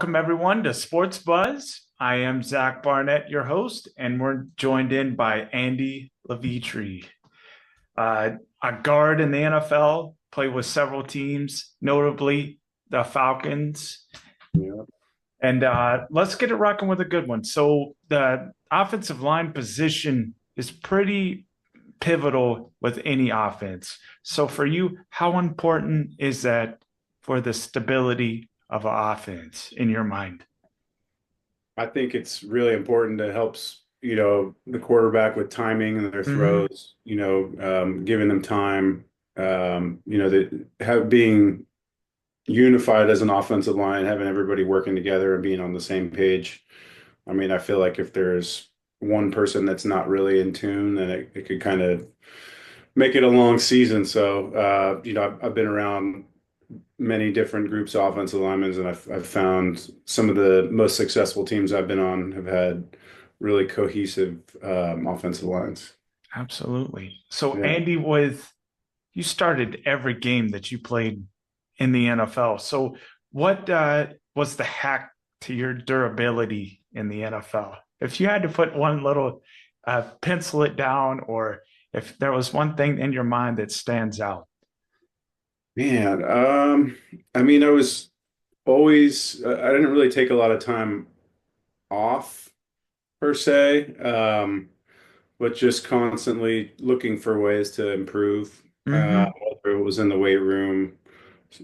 Welcome, everyone, to Sports Buzz. I am Zach Barnett, your host, and we're joined in by Andy Levitre, a guard in the NFL, played with several teams, notably the Falcons. Yeah. And let's get it rocking with a good one. So, the offensive line position is pretty pivotal with any offense. So, for you, how important is that for the stability of an offense in your mind? I think it's really important to helps, the quarterback with timing and their Hmm. throws, giving them time, that have being unified as an offensive line, having everybody working together and being on the same page. I mean, I feel like if there's one person that's not really in tune, then it could kind of make it a long season. So, I've been around many different groups of offensive linemen, and I've found some of the most successful teams I've been on have had really cohesive offensive lines. Absolutely. So, Yeah. Andy, with you started every game that you played in the NFL. So, what was the hack to your durability in the NFL? If you had to put one little pencil it down, or if there was one thing in your mind that stands out. Man, I mean, I was always, I didn't really take a lot of time off per se, but just constantly looking for ways to improve, Hmm. whether it was in the weight room,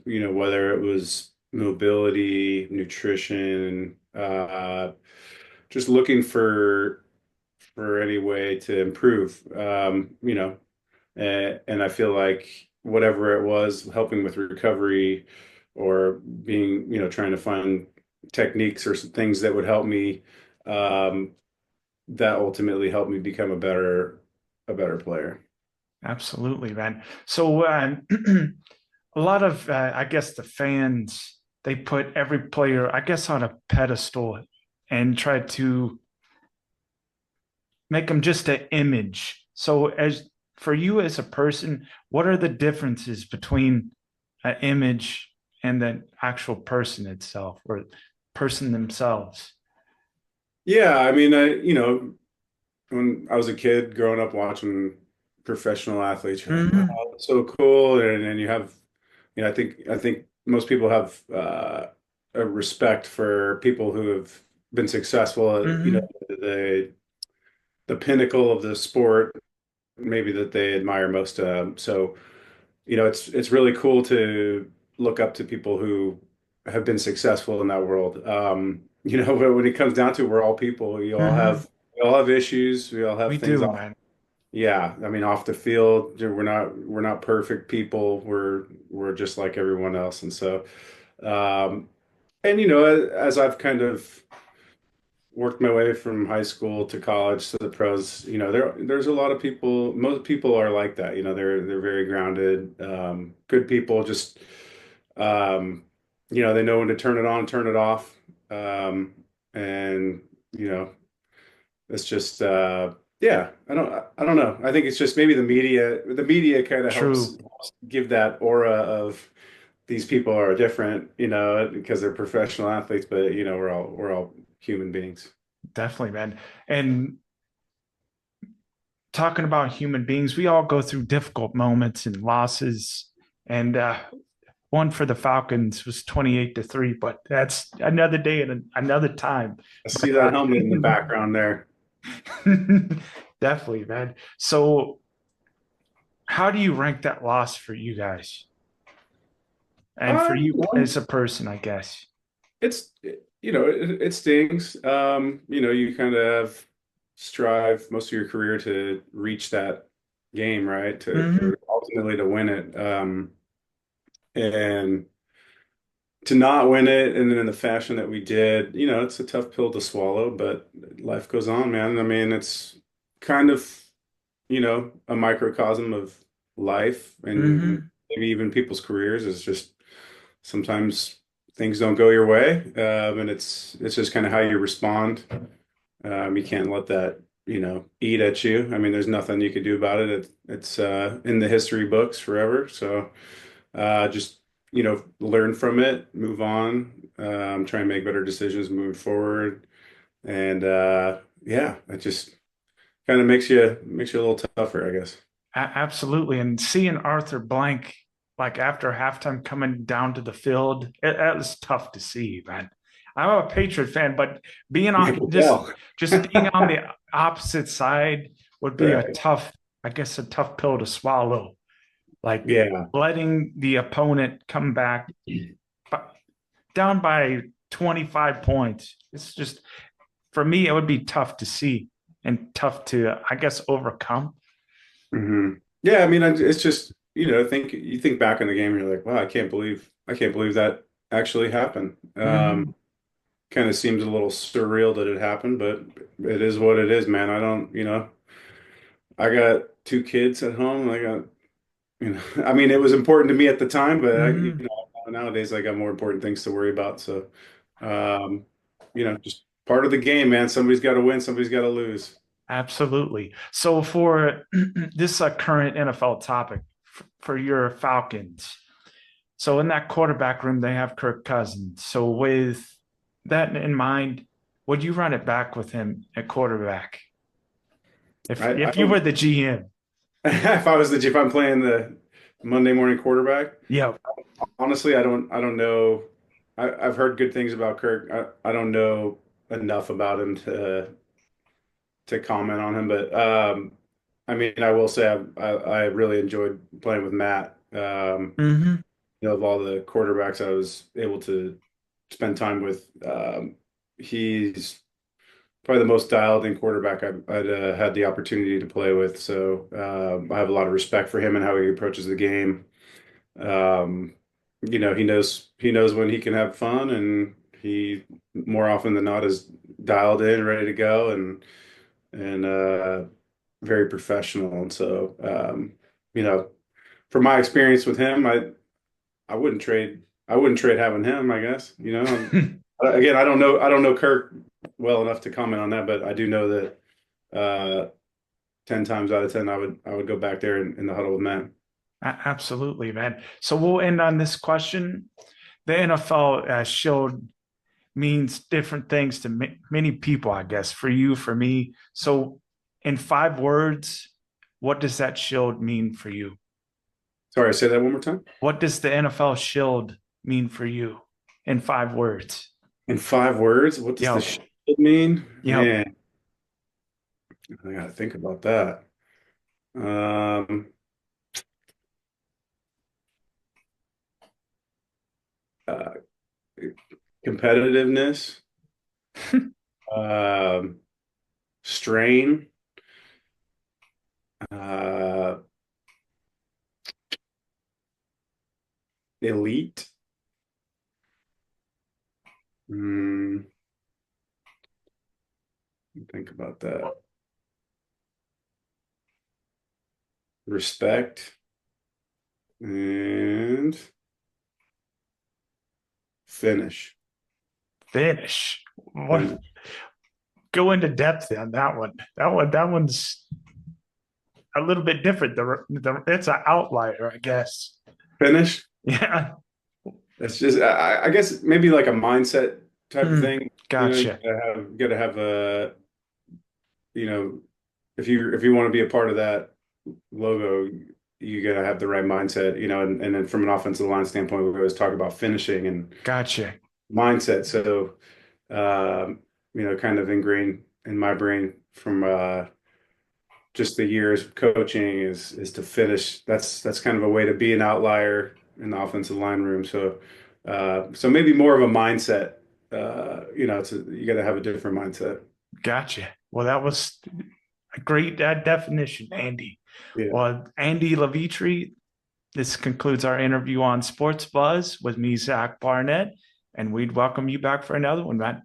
whether it was mobility, nutrition, just looking for any way to improve. And I feel like whatever it was, helping with recovery or being, trying to find techniques or some things that would help me, um, that ultimately helped me become a better player. Absolutely, man. So, a lot of, I guess, the fans, they put every player, I guess, on a pedestal and try to make them just an image. So, as for you as a person, what are the differences between an image and the actual person itself or person themselves? Yeah, I mean, when I was a kid growing up watching professional athletes, you're like, Hmm. wow, that's so cool. And you have, I think most people have a respect for people who have been successful at, Hmm. the pinnacle of the sport, maybe that they admire most. So, it's really cool to look up to people who have been successful in that world. But when it comes down to it, we're all people. Hmm. We all have issues. We all have We things do, off. man. Yeah, I mean, off the field, we're not perfect people. We're just like everyone else. And so, um, and as I've kind of worked my way from high school to college to the pros, there's a lot of people, most people are like that. They're very grounded, good people, just um, they know when to turn it on, turn it off. And you know, it's just yeah, I don't know. I think it's just maybe the media kind of helps True. give that aura of these people are different, because they're professional athletes, but we're all human beings. Definitely, man. And talking about human beings, we all go through difficult moments and losses. And one for the Falcons was 28-3, but that's another day and another time. I see But that helmet in the background there. definitely, man. So, how do you rank that loss for you guys and for you as One, a person, I guess? it's it stings. You kind of strive most of your career to reach that game, right? To Hmm. for ultimately to win it. And to not win it, and then in the fashion that we did, it's a tough pill to swallow, but life goes on, man. I mean, it's kind of, a microcosm of life and Hmm. maybe even people's careers. Is just sometimes things don't go your way, and it's just kind of how you respond. You can't let that, eat at you. I mean, there's nothing you can do about it. It's in the history books forever. So just learn from it, move on, try and make better decisions moving forward. And yeah, it just kind of makes you a little tougher, I guess. Absolutely. And seeing Arthur Blank, like after halftime coming down to the field, that was tough to see, man. I'm a Patriot fan, but being I on can tell. just being on the opposite side would be Right. I guess, a tough pill to swallow. Like Yeah. letting the opponent come back down by 25 points. It's just, for me, it would be tough to see and tough to, I guess, overcome. hmm Yeah, I mean, it's just, think you think back in the game and you're like, wow, I can't believe that actually happened. Mhm. Kind of seems a little surreal that it happened, but it is what it is, man. I don't, I got two kids at home. I mean, it was important to me at the time, but Mhm. nowadays I got more important things to worry about. So, um, just part of the game, man. Somebody's got to win, somebody's got to lose. Absolutely. So for this current NFL topic for your Falcons, so in that quarterback room they have Kirk Cousins. So with that in mind, would you run it back with him at quarterback I if you were don't. the GM? If I'm playing the Monday morning quarterback, Yeah. honestly, I don't know. I've heard good things about Kirk. I don't know enough about him to comment on him, but I mean, I will say I really enjoyed playing with Matt. Hmm. Of all the quarterbacks I was able to spend time with, he's probably the most dialed in quarterback I'd had the opportunity to play with. So I have a lot of respect for him and how he approaches the game. Um, he knows when he can have fun, and he more often than not is dialed in, ready to go, and very professional. And so, you know, from my experience with him, I wouldn't trade having him, I guess. Again, I don't know Kirk well enough to comment on that, but I do know that 10 times out of 10 I would go back there in the huddle with Matt. Absolutely, man. So we'll end on this question. The NFL showed means different things to many people, I guess, for you, for me. So, in 5 words, what does that shield mean for you? Sorry, say that one more time. What does the NFL shield mean for you in 5 words? In 5 words, what does the Yep. shield mean? Yep. Man, I gotta think about that. Um, uh, Competitiveness, um, strain, uh, elite. Hmm, think about that. Respect and finish. Finish. What? Finish. Go into depth on that one. That one's a little bit different. It's an outlier, I guess. Finish. Yeah. That's just, I guess maybe like a mindset type of Hmm. thing. You Gotcha. gotta have a, you know, if you want to be a part of that logo, you gotta have the right mindset, and then from an offensive line standpoint, we always talk about finishing and Gotcha. mindset. So, kind of ingrained in my brain from just the years of coaching is to finish. That's kind of a way to be an outlier in the offensive line room. So maybe more of a mindset. You got to have a different mindset. Gotcha. Well, that was a great definition, Andy. Yeah. Well, Andy Levitre, this concludes our interview on Sports Buzz with me, Zach Barnett, and we'd welcome you back for another one, Matt.